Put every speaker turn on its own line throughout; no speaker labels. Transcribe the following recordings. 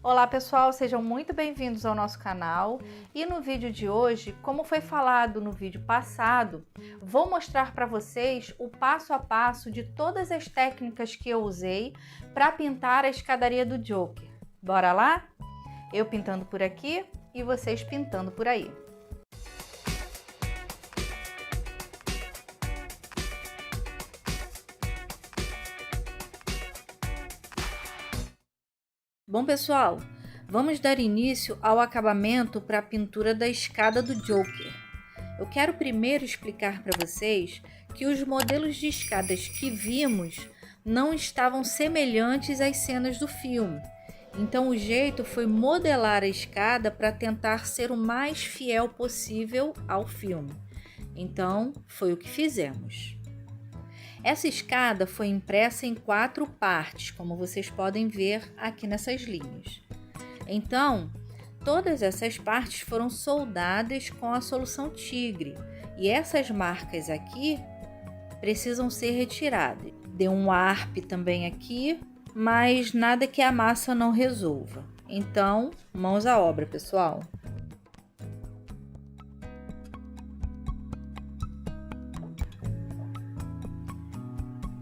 Olá pessoal, sejam muito bem-vindos ao nosso canal e no vídeo de hoje, como foi falado no vídeo passado, vou mostrar para vocês o passo a passo de todas as técnicas que eu usei para pintar a escadaria do Joker. Bora lá? Eu pintando por aqui e vocês pintando por aí. Bom pessoal, vamos dar início ao acabamento para a pintura da escada do Joker. Eu quero primeiro explicar para vocês que os modelos de escadas que vimos não estavam semelhantes às cenas do filme. Então o jeito foi modelar a escada para tentar ser o mais fiel possível ao filme. Então foi o que fizemos. Essa escada foi impressa em 4 partes, como vocês podem ver aqui nessas linhas. Então, todas essas partes foram soldadas com a solução tigre e essas marcas aqui precisam ser retiradas. Deu um arpe também aqui, mas nada que a massa não resolva. Então, mãos à obra, pessoal!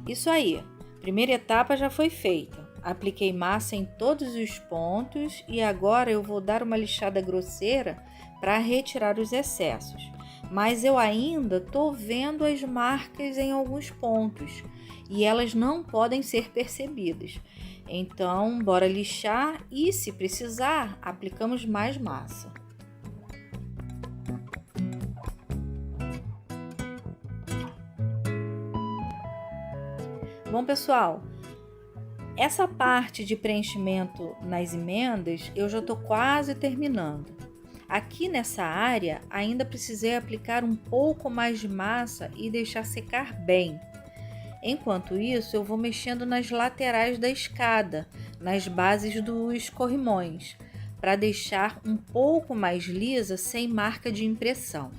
Isso aí, primeira etapa já foi feita. Apliquei massa em todos os pontos e agora eu vou dar uma lixada grosseira para retirar os excessos. Mas eu ainda estou vendo as marcas em alguns pontos e elas não podem ser percebidas. Então, bora lixar e, se precisar, aplicamos mais massa. Bom, pessoal, essa parte de preenchimento nas emendas eu já estou quase terminando. Aqui nessa área ainda precisei aplicar um pouco mais de massa e deixar secar bem. Enquanto isso, eu vou mexendo nas laterais da escada, nas bases dos corrimões, para deixar um pouco mais lisa sem marca de impressão.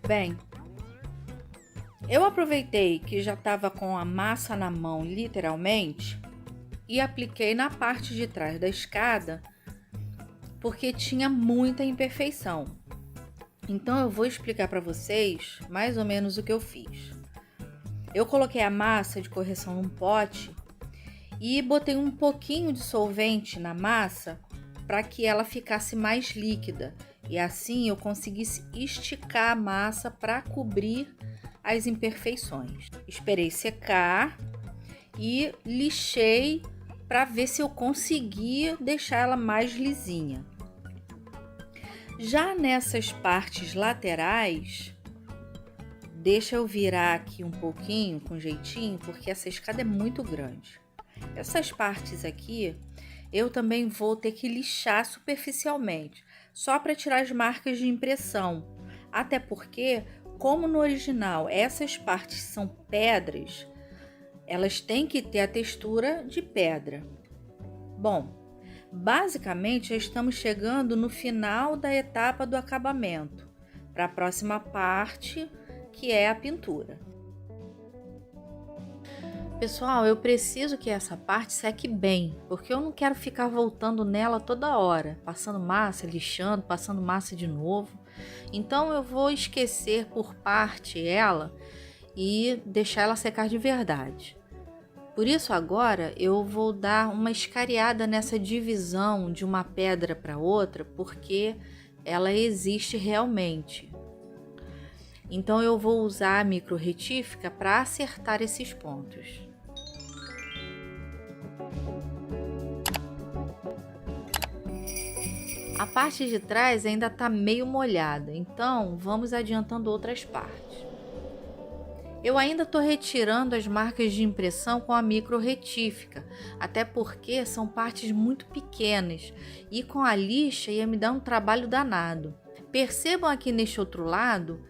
Bem, eu aproveitei que já estava com a massa na mão, literalmente, e apliquei na parte de trás da escada, porque tinha muita imperfeição. Então eu vou explicar para vocês mais ou menos o que eu fiz. Eu coloquei a massa de correção num pote e botei um pouquinho de solvente na massa para que ela ficasse mais líquida. E assim eu conseguisse esticar a massa para cobrir as imperfeições. Esperei secar e lixei para ver se eu conseguia deixar ela mais lisinha. Já nessas partes laterais, deixa eu virar aqui um pouquinho com jeitinho, porque essa escada é muito grande. Essas partes aqui eu também vou ter que lixar superficialmente, só para tirar as marcas de impressão. Até porque, como no original essas partes são pedras, elas têm que ter a textura de pedra. Bom, basicamente já estamos chegando no final da etapa do acabamento, para a próxima parte, que é a pintura. Pessoal, eu preciso que essa parte seque bem, porque eu não quero ficar voltando nela toda hora, passando massa, lixando, passando massa de novo. Então eu vou esquecer por parte ela e deixar ela secar de verdade. Por isso agora eu vou dar uma escariada nessa divisão de uma pedra para outra, porque ela existe realmente. Então eu vou usar a micro retífica para acertar esses pontos. A parte de trás ainda está meio molhada, então vamos adiantando outras partes. Eu ainda estou retirando as marcas de impressão com a micro retífica, até porque são partes muito pequenas e com a lixa ia me dar um trabalho danado. Percebam aqui neste outro lado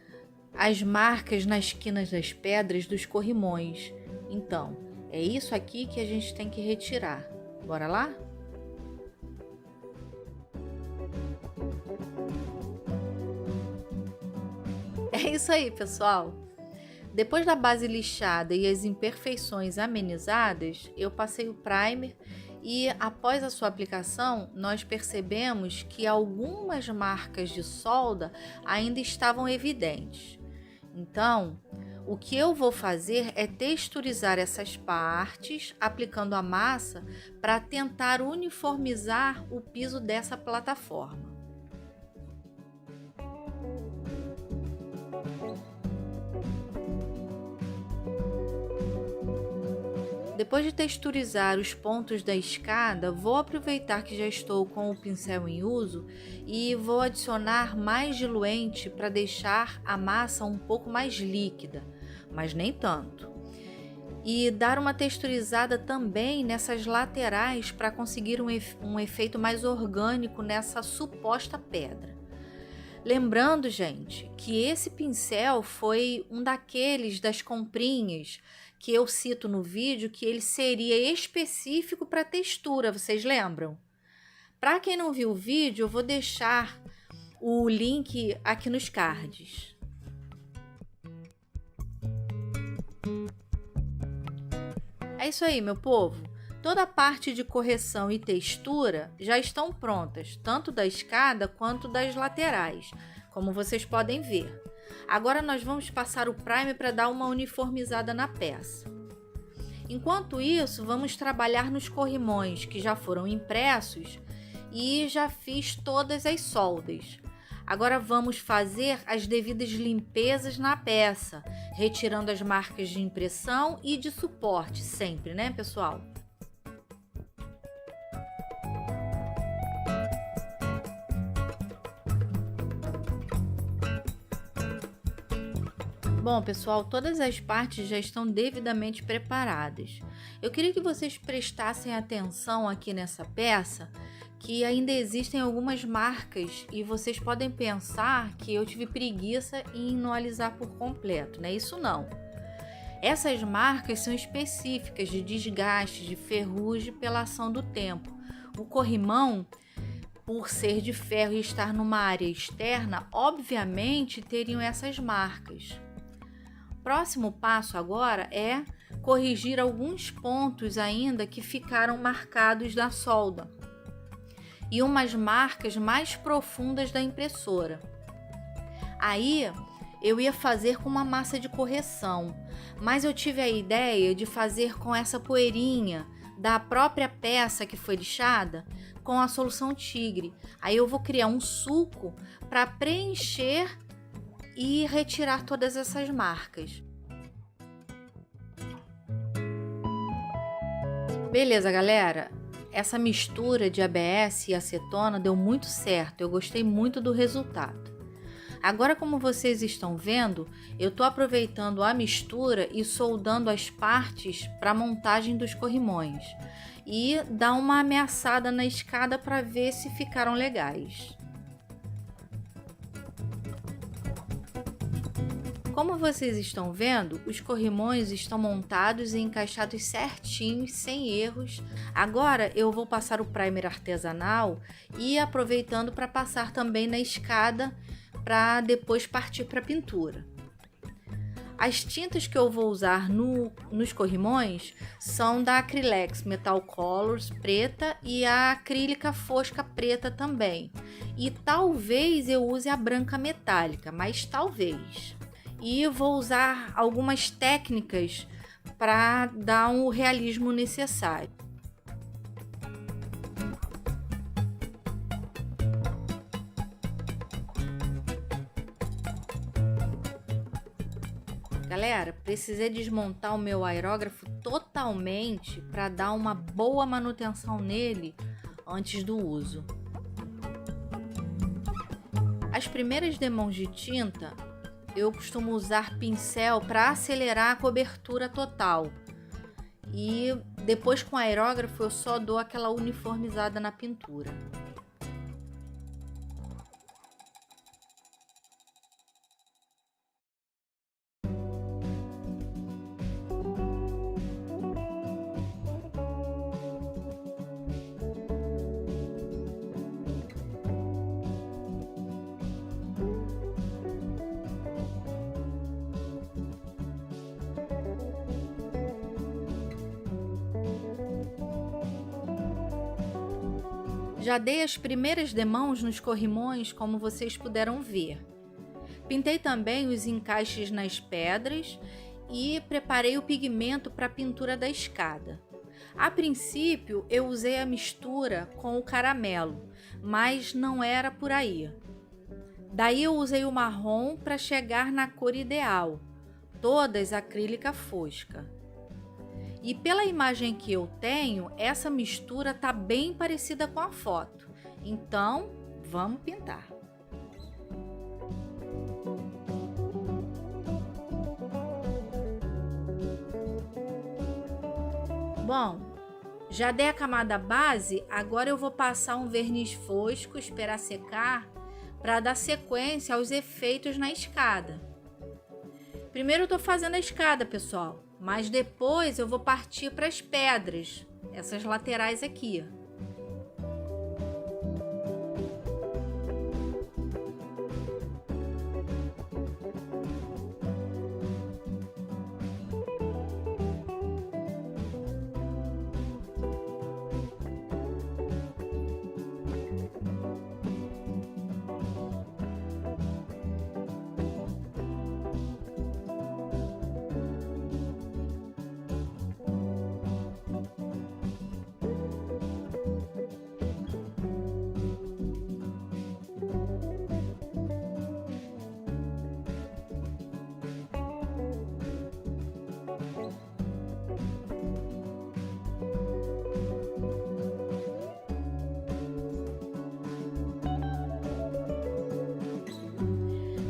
as marcas nas esquinas das pedras dos corrimões. Então, é isso aqui que a gente tem que retirar. Bora lá? É isso aí, pessoal! Depois da base lixada e as imperfeições amenizadas, eu passei o primer e, após a sua aplicação, nós percebemos que algumas marcas de solda ainda estavam evidentes. Então, o que eu vou fazer é texturizar essas partes, aplicando a massa para tentar uniformizar o piso dessa plataforma. Depois de texturizar os pontos da escada, vou aproveitar que já estou com o pincel em uso e vou adicionar mais diluente para deixar a massa um pouco mais líquida, mas nem tanto. E dar uma texturizada também nessas laterais para conseguir um efeito mais orgânico nessa suposta pedra. Lembrando, gente, que esse pincel foi um daqueles das comprinhas que eu cito no vídeo, que ele seria específico para textura, vocês lembram? Para quem não viu o vídeo, eu vou deixar o link aqui nos cards. É isso aí, meu povo. Toda a parte de correção e textura já estão prontas, tanto da escada quanto das laterais, como vocês podem ver. Agora nós vamos passar o primer para dar uma uniformizada na peça. Enquanto isso, vamos trabalhar nos corrimões que já foram impressos e já fiz todas as soldas. Agora vamos fazer as devidas limpezas na peça, retirando as marcas de impressão e de suporte, sempre, né, pessoal? Bom, pessoal, todas as partes já estão devidamente preparadas. Eu queria que vocês prestassem atenção aqui nessa peça, que ainda existem algumas marcas e vocês podem pensar que eu tive preguiça em não alisar por completo, né? Isso não. Essas marcas são específicas de desgaste, de ferrugem pela ação do tempo. O corrimão, por ser de ferro e estar numa área externa, obviamente teriam essas marcas. Próximo passo agora é corrigir alguns pontos ainda que ficaram marcados da solda e umas marcas mais profundas da impressora. Aí eu ia fazer com uma massa de correção, mas eu tive a ideia de fazer com essa poeirinha da própria peça que foi lixada com a solução tigre. Aí eu vou criar um suco para preencher e retirar todas essas marcas. Beleza, galera? Essa mistura de ABS e acetona deu muito certo, eu gostei muito do resultado. Agora, como vocês estão vendo, eu estou aproveitando a mistura e soldando as partes para a montagem dos corrimões e dar uma ameaçada na escada para ver se ficaram legais. Como vocês estão vendo, os corrimões estão montados e encaixados certinhos, sem erros. Agora eu vou passar o primer artesanal e aproveitando para passar também na escada para depois partir para a pintura. As tintas que eu vou usar nos corrimões são da Acrylex Metal Colors preta e a acrílica fosca preta também. E talvez eu use a branca metálica, mas talvez. E vou usar algumas técnicas para dar o realismo necessário. Galera, precisei desmontar o meu aerógrafo totalmente para dar uma boa manutenção nele antes do uso. As primeiras demãos de tinta eu costumo usar pincel para acelerar a cobertura total. E depois com aerógrafo eu só dou aquela uniformizada na pintura. Já dei as primeiras demãos nos corrimões, como vocês puderam ver. Pintei também os encaixes nas pedras e preparei o pigmento para a pintura da escada. A princípio, eu usei a mistura com o caramelo, mas não era por aí. Daí eu usei o marrom para chegar na cor ideal, todas acrílica fosca. E pela imagem que eu tenho, essa mistura está bem parecida com a foto. Então, vamos pintar. Bom, já dei a camada base, agora eu vou passar um verniz fosco, esperar secar, para dar sequência aos efeitos na escada. Primeiro eu estou fazendo a escada, pessoal, mas depois eu vou partir para as pedras, essas laterais aqui.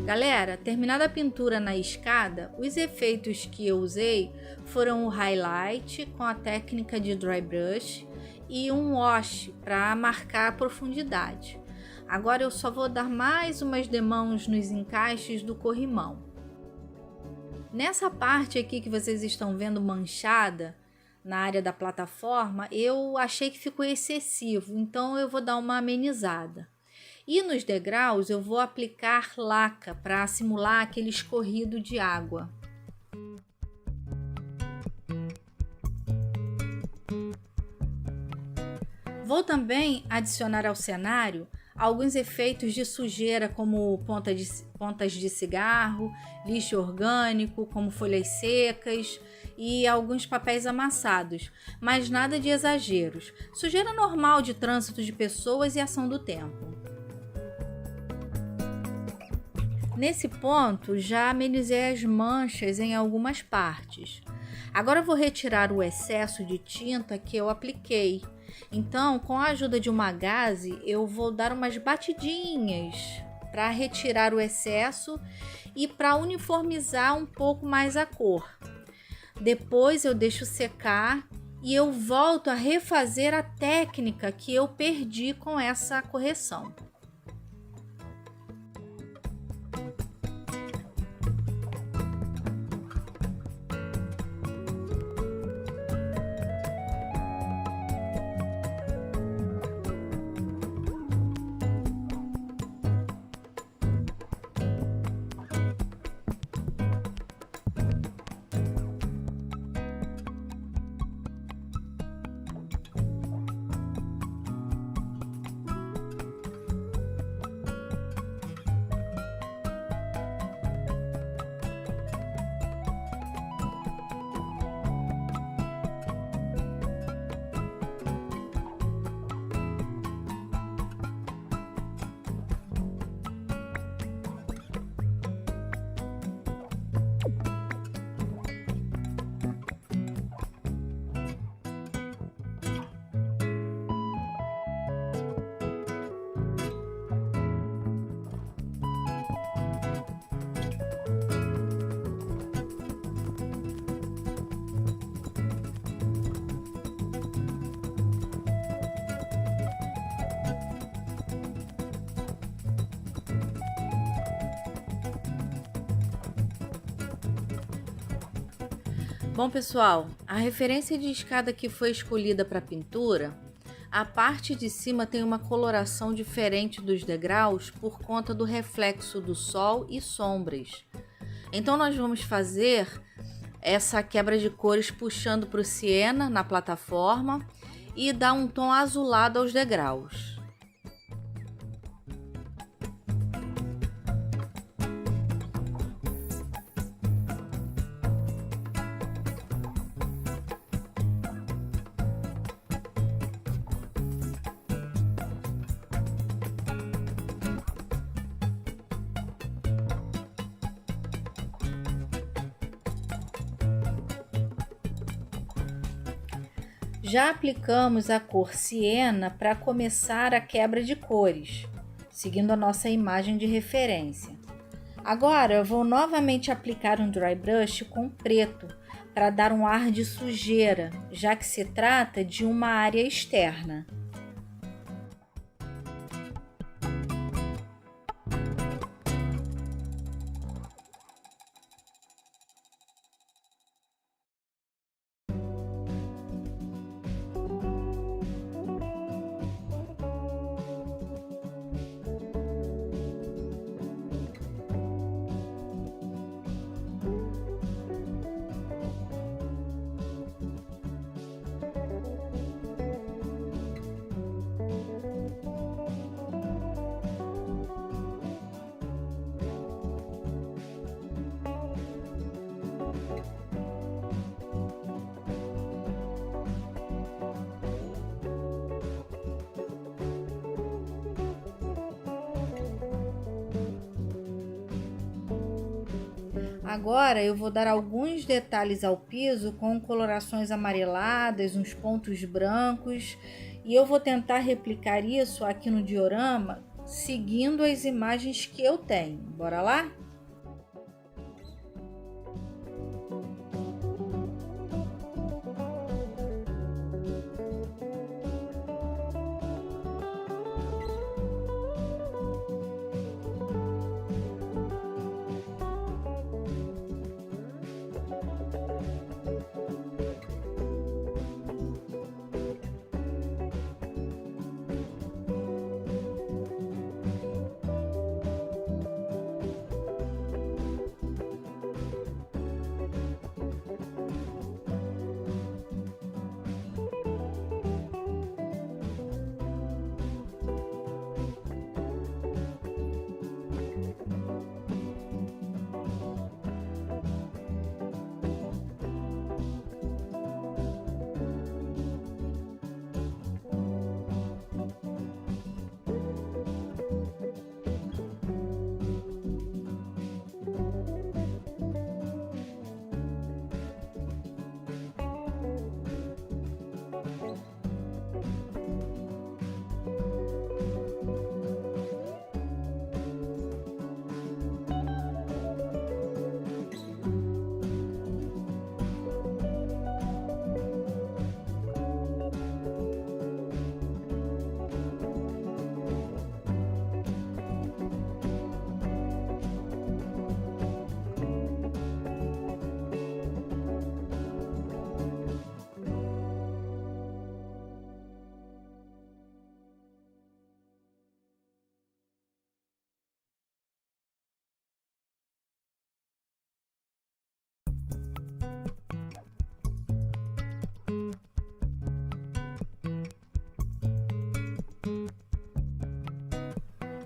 Galera, terminada a pintura na escada, os efeitos que eu usei foram o highlight com a técnica de dry brush e um wash para marcar a profundidade. Agora eu só vou dar mais umas demãos nos encaixes do corrimão. Nessa parte aqui que vocês estão vendo manchada, na área da plataforma, eu achei que ficou excessivo, então eu vou dar uma amenizada. E nos degraus eu vou aplicar laca para simular aquele escorrido de água. Vou também adicionar ao cenário alguns efeitos de sujeira, como pontas de cigarro, lixo orgânico, como folhas secas e alguns papéis amassados, mas nada de exageros. Sujeira normal de trânsito de pessoas e ação do tempo. Nesse ponto, já amenizei as manchas em algumas partes. Agora vou retirar o excesso de tinta que eu apliquei. Então, com a ajuda de uma gaze, eu vou dar umas batidinhas para retirar o excesso e para uniformizar um pouco mais a cor. Depois eu deixo secar e eu volto a refazer a técnica que eu perdi com essa correção. Bom, pessoal, a referência de escada que foi escolhida para a pintura, a parte de cima tem uma coloração diferente dos degraus por conta do reflexo do sol e sombras. Então nós vamos fazer essa quebra de cores puxando para o siena na plataforma e dar um tom azulado aos degraus. Já aplicamos a cor siena para começar a quebra de cores, seguindo a nossa imagem de referência. Agora eu vou novamente aplicar um dry brush com preto para dar um ar de sujeira, já que se trata de uma área externa. Agora eu vou dar alguns detalhes ao piso com colorações amareladas, uns pontos brancos, e eu vou tentar replicar isso aqui no diorama, seguindo as imagens que eu tenho. Bora lá?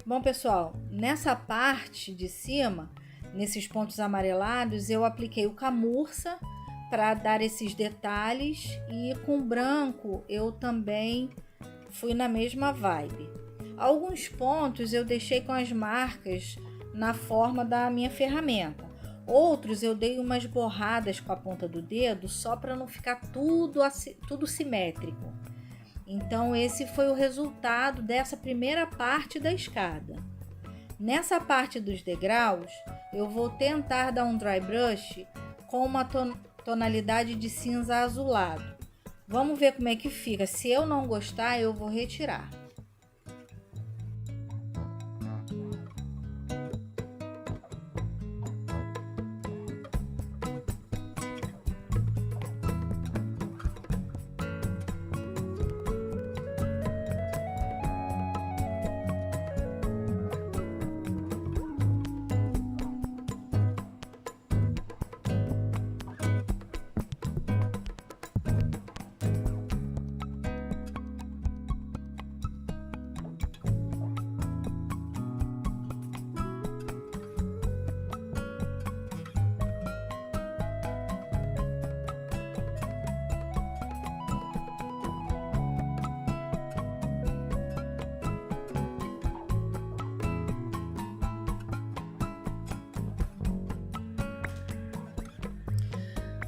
Bom, pessoal, nessa parte de cima, nesses pontos amarelados, eu apliquei o camurça para dar esses detalhes e com branco eu também fui na mesma vibe. Alguns pontos eu deixei com as marcas na forma da minha ferramenta. Outros eu dei umas borradas com a ponta do dedo só para não ficar tudo simétrico. Então esse foi o resultado dessa primeira parte da escada. Nessa parte dos degraus, eu vou tentar dar um dry brush com uma tonalidade de cinza azulado. Vamos ver como é que fica. Se eu não gostar, eu vou retirar.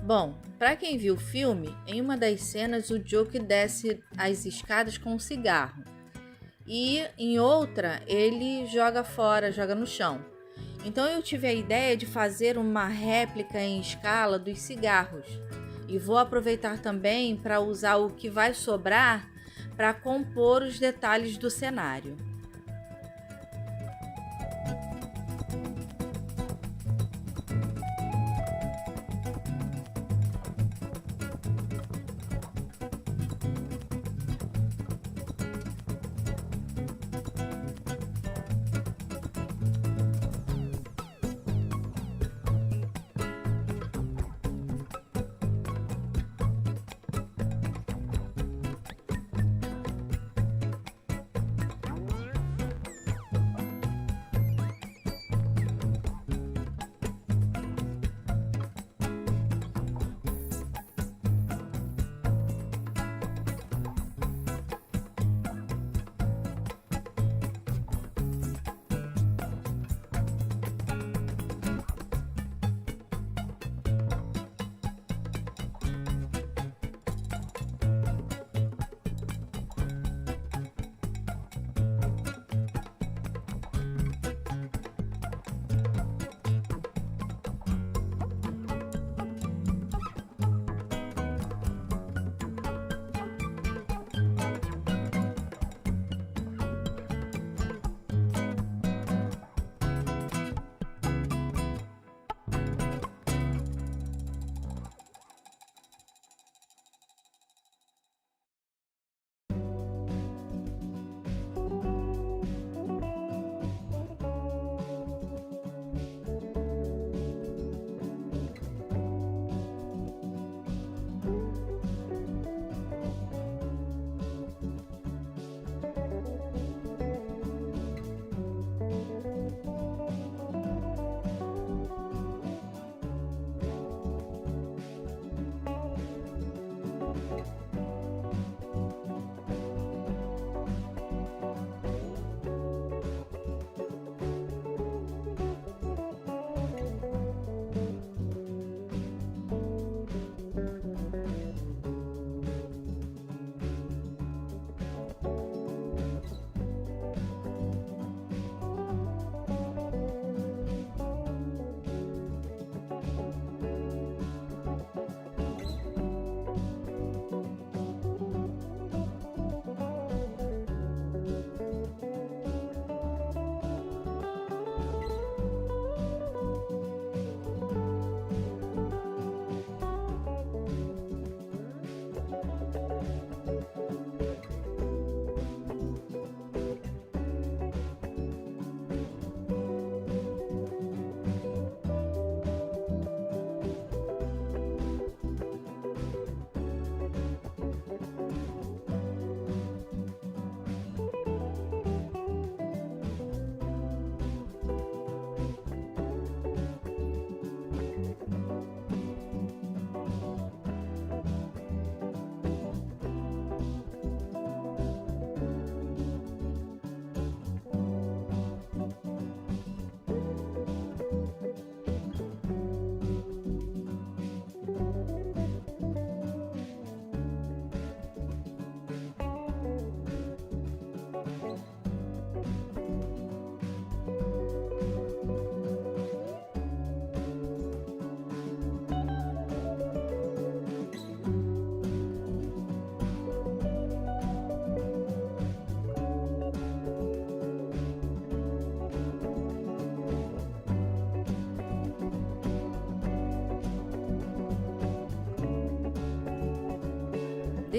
Bom, Para quem viu o filme, em uma das cenas o Joker desce as escadas com um cigarro e em outra ele joga fora, joga no chão. Então eu tive a ideia de fazer uma réplica em escala dos cigarros e vou aproveitar também para usar o que vai sobrar para compor os detalhes do cenário.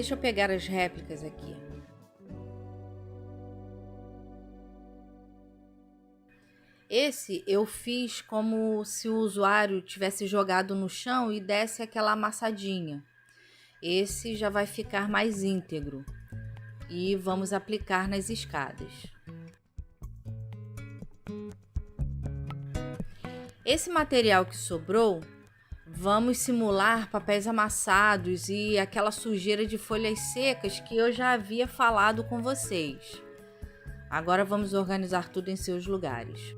Deixa eu pegar as réplicas aqui. Esse eu fiz como se o usuário tivesse jogado no chão e desse aquela amassadinha. Esse já vai ficar mais íntegro. E vamos aplicar nas escadas. Esse material que sobrou, vamos simular papéis amassados e aquela sujeira de folhas secas que eu já havia falado com vocês. Agora vamos organizar tudo em seus lugares.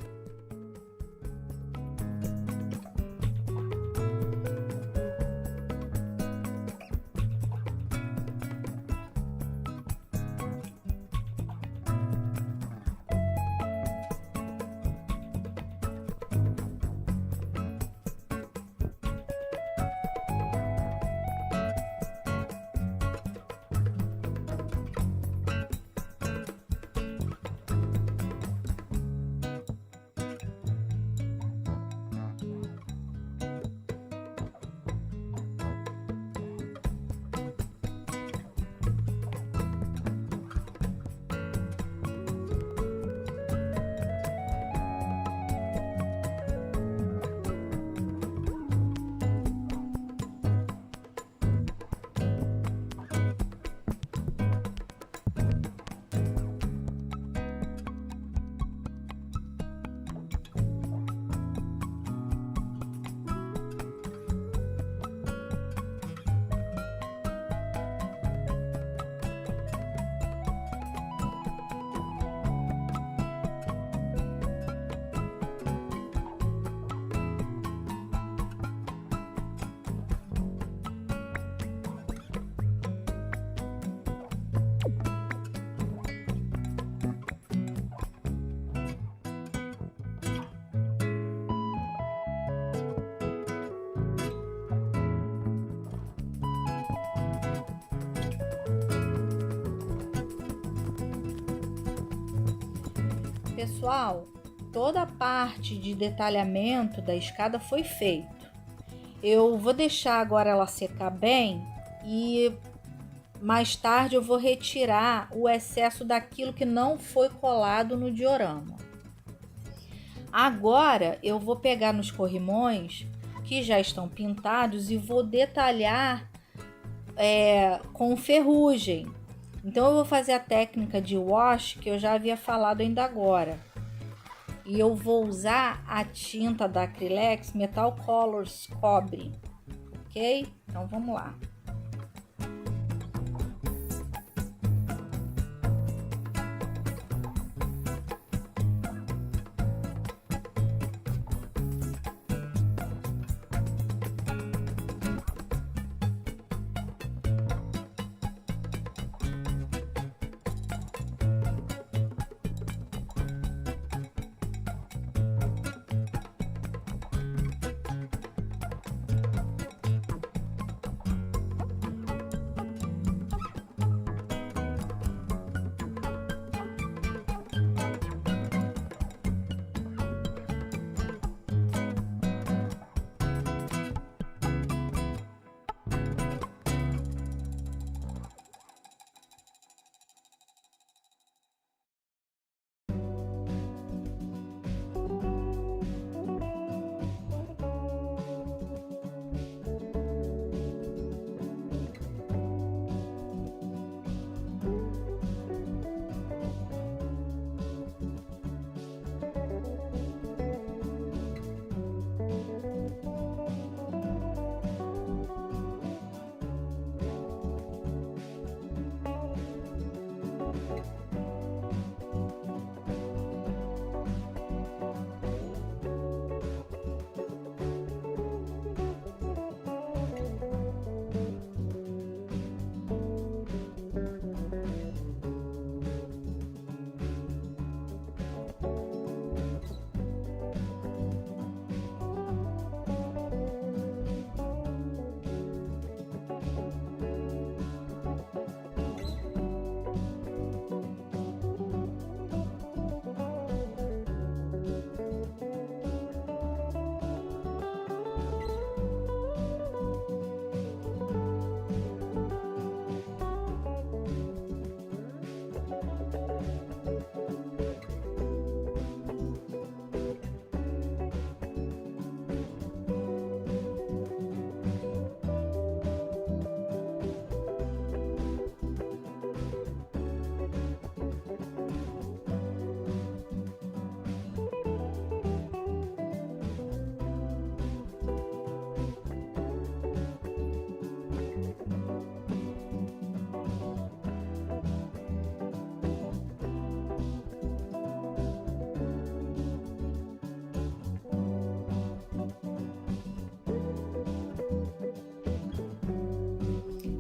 Pessoal, toda a parte de detalhamento da escada foi feito. Eu vou deixar agora ela secar bem e mais tarde eu vou retirar o excesso daquilo que não foi colado no diorama. Agora eu vou pegar nos corrimões que já estão pintados e vou detalhar com ferrugem. Então eu vou fazer a técnica de wash que eu já havia falado ainda agora. E eu vou usar a tinta da Acrylex Metal Colors Cobre, ok? Então vamos lá.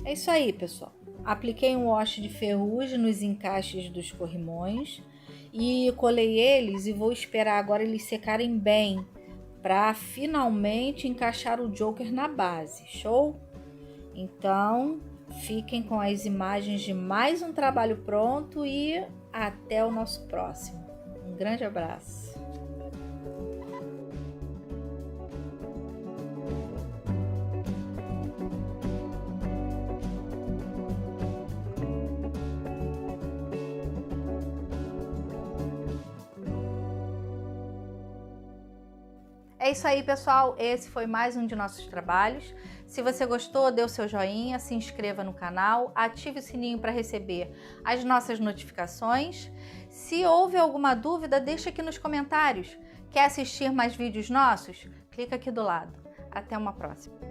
É isso aí, pessoal. Apliquei um wash de ferrugem nos encaixes dos corrimões e colei eles e vou esperar agora eles secarem bem para finalmente encaixar o Joker na base. Show? Então, fiquem com as imagens de mais um trabalho pronto e até o nosso próximo. Um grande abraço. É isso aí, pessoal. Esse foi mais um de nossos trabalhos. Se você gostou, dê o seu joinha, se inscreva no canal, ative o sininho para receber as nossas notificações. Se houve alguma dúvida, deixa aqui nos comentários. Quer assistir mais vídeos nossos? Clica aqui do lado. Até uma próxima.